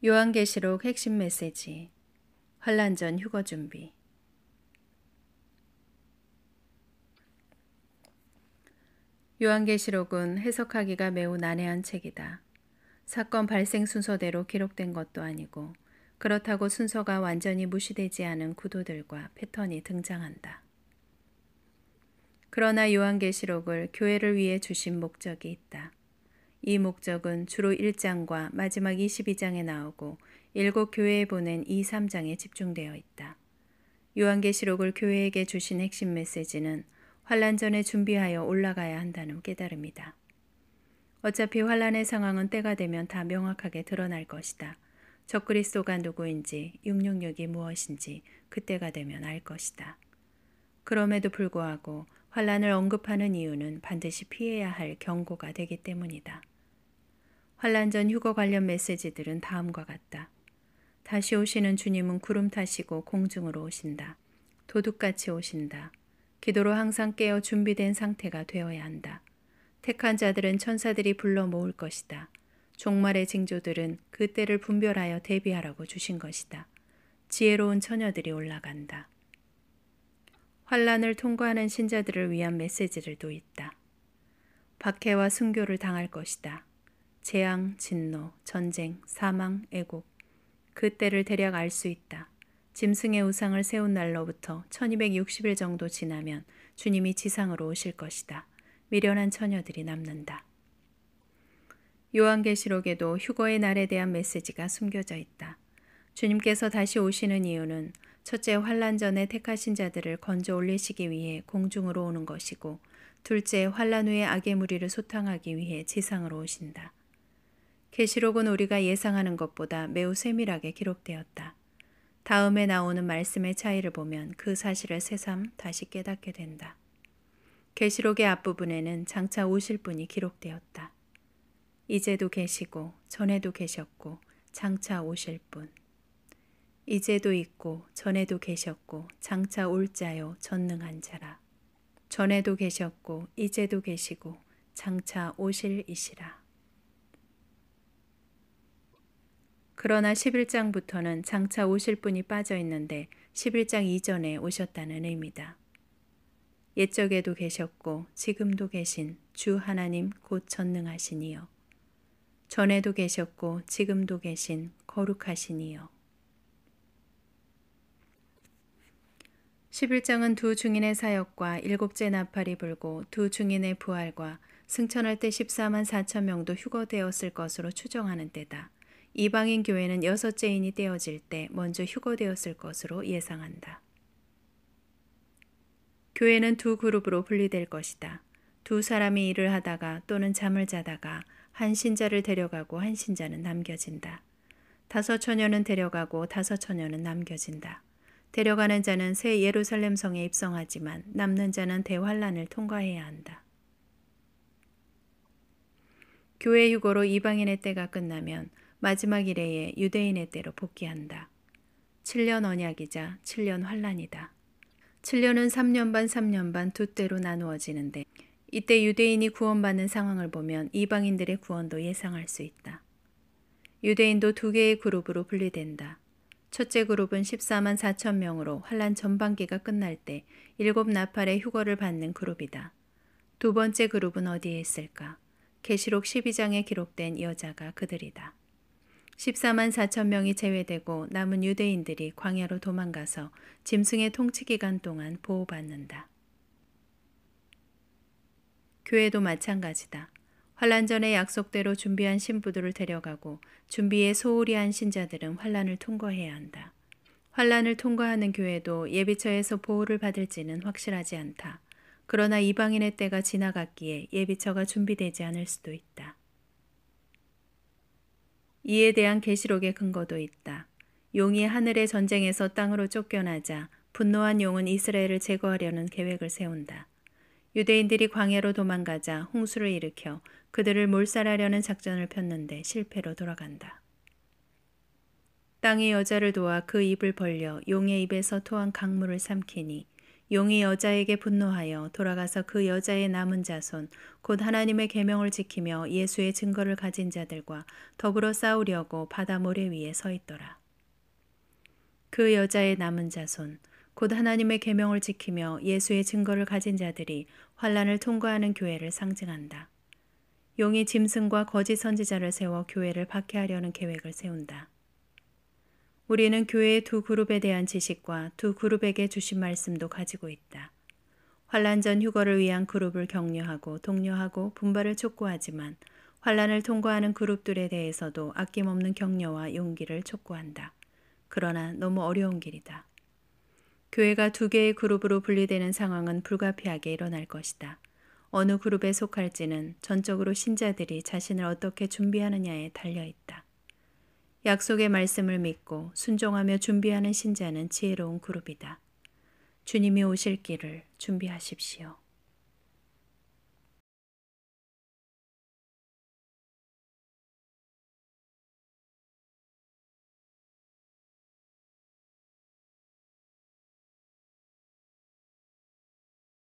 요한계시록 핵심 메시지. 환란 전 휴거 준비. 요한계시록은 해석하기가 매우 난해한 책이다. 사건 발생 순서대로 기록된 것도 아니고 그렇다고 순서가 완전히 무시되지 않은 구도들과 패턴이 등장한다. 그러나 요한계시록을 교회를 위해 주신 목적이 있다. 이 목적은 주로 1장과 마지막 22장에 나오고 7교회에 보낸 2, 3장에 집중되어 있다. 요한계시록을 교회에게 주신 핵심 메시지는 환란 전에 준비하여 올라가야 한다는 깨달음이다. 어차피 환란의 상황은 때가 되면 다 명확하게 드러날 것이다. 적그리스도가 누구인지 666이 무엇인지 그때가 되면 알 것이다. 그럼에도 불구하고 환란을 언급하는 이유는 반드시 피해야 할 경고가 되기 때문이다. 환란 전 휴거 관련 메시지들은 다음과 같다. 다시 오시는 주님은 구름 타시고 공중으로 오신다. 도둑같이 오신다. 기도로 항상 깨어 준비된 상태가 되어야 한다. 택한 자들은 천사들이 불러 모을 것이다. 종말의 징조들은 그때를 분별하여 대비하라고 주신 것이다. 지혜로운 처녀들이 올라간다. 환란을 통과하는 신자들을 위한 메시지들도 있다. 박해와 순교를 당할 것이다. 재앙, 진노, 전쟁, 사망, 애국. 그때를 대략 알 수 있다. 짐승의 우상을 세운 날로부터 1260일 정도 지나면 주님이 지상으로 오실 것이다. 미련한 처녀들이 남는다. 요한계시록에도 휴거의 날에 대한 메시지가 숨겨져 있다. 주님께서 다시 오시는 이유는 첫째, 환란 전에 택하신 자들을 건져 올리시기 위해 공중으로 오는 것이고, 둘째, 환란 후에 악의 무리를 소탕하기 위해 지상으로 오신다. 계시록은 우리가 예상하는 것보다 매우 세밀하게 기록되었다. 다음에 나오는 말씀의 차이를 보면 그 사실을 새삼 다시 깨닫게 된다. 계시록의 앞부분에는 장차 오실 분이 기록되었다. 이제도 계시고 전에도 계셨고 장차 오실 분. 이제도 있고 전에도 계셨고 장차 올 자요 전능한 자라. 전에도 계셨고 이제도 계시고 장차 오실 이시라. 그러나 11장부터는 장차 오실 분이 빠져 있는데 11장 이전에 오셨다는 의미다. 옛적에도 계셨고 지금도 계신 주 하나님 곧 전능하신 이여. 전에도 계셨고 지금도 계신 거룩하신 이여. 11장은 두 증인의 사역과 7째 나팔이 불고 두 증인의 부활과 승천할 때 14만 4천 명도 휴거되었을 것으로 추정하는 때다. 이방인 교회는 6째 인이 떼어질 때 먼저 휴거되었을 것으로 예상한다. 교회는 두 그룹으로 분리될 것이다. 두 사람이 일을 하다가 또는 잠을 자다가 한 신자를 데려가고 한 신자는 남겨진다. 5 처녀는 데려가고 5 처녀는 남겨진다. 데려가는 자는 새 예루살렘 성에 입성하지만 남는 자는 대환란을 통과해야 한다. 교회 휴거로 이방인의 때가 끝나면 마지막 이래에 유대인의 때로 복귀한다. 7년 언약이자 7년 환란이다. 7년은 3년 반 3년 반 두 때로 나누어지는데 이때 유대인이 구원받는 상황을 보면 이방인들의 구원도 예상할 수 있다. 유대인도 두 개의 그룹으로 분리된다. 첫째 그룹은 14만 4천 명으로 환란 전반기가 끝날 때 7 나팔의 휴거를 받는 그룹이다. 두 번째 그룹은 어디에 있을까? 계시록 12장에 기록된 여자가 그들이다. 14만 4천 명이 제외되고 남은 유대인들이 광야로 도망가서 짐승의 통치 기간 동안 보호받는다. 교회도 마찬가지다. 환란 전에 약속대로 준비한 신부들을 데려가고 준비에 소홀히 한 신자들은 환란을 통과해야 한다. 환란을 통과하는 교회도 예비처에서 보호를 받을지는 확실하지 않다. 그러나 이방인의 때가 지나갔기에 예비처가 준비되지 않을 수도 있다. 이에 대한 계시록의 근거도 있다. 용이 하늘의 전쟁에서 땅으로 쫓겨나자 분노한 용은 이스라엘을 제거하려는 계획을 세운다. 유대인들이 광야로 도망가자 홍수를 일으켜 그들을 몰살하려는 작전을 폈는데 실패로 돌아간다. 땅이 여자를 도와 그 입을 벌려 용의 입에서 토한 강물을 삼키니 용이 여자에게 분노하여 돌아가서 그 여자의 남은 자손 곧 하나님의 계명을 지키며 예수의 증거를 가진 자들과 더불어 싸우려고 바다 모래 위에 서 있더라. 그 여자의 남은 자손 곧 하나님의 계명을 지키며 예수의 증거를 가진 자들이 환란을 통과하는 교회를 상징한다. 용이 짐승과 거짓 선지자를 세워 교회를 박해하려는 계획을 세운다. 우리는 교회의 두 그룹에 대한 지식과 두 그룹에게 주신 말씀도 가지고 있다. 환란 전 휴거를 위한 그룹을 격려하고 독려하고 분발을 촉구하지만 환란을 통과하는 그룹들에 대해서도 아낌없는 격려와 용기를 촉구한다. 그러나 너무 어려운 길이다. 교회가 두 개의 그룹으로 분리되는 상황은 불가피하게 일어날 것이다. 어느 그룹에 속할지는 전적으로 신자들이 자신을 어떻게 준비하느냐에 달려있다. 약속의 말씀을 믿고 순종하며 준비하는 신자는 지혜로운 그룹이다. 주님이 오실 길을 준비하십시오.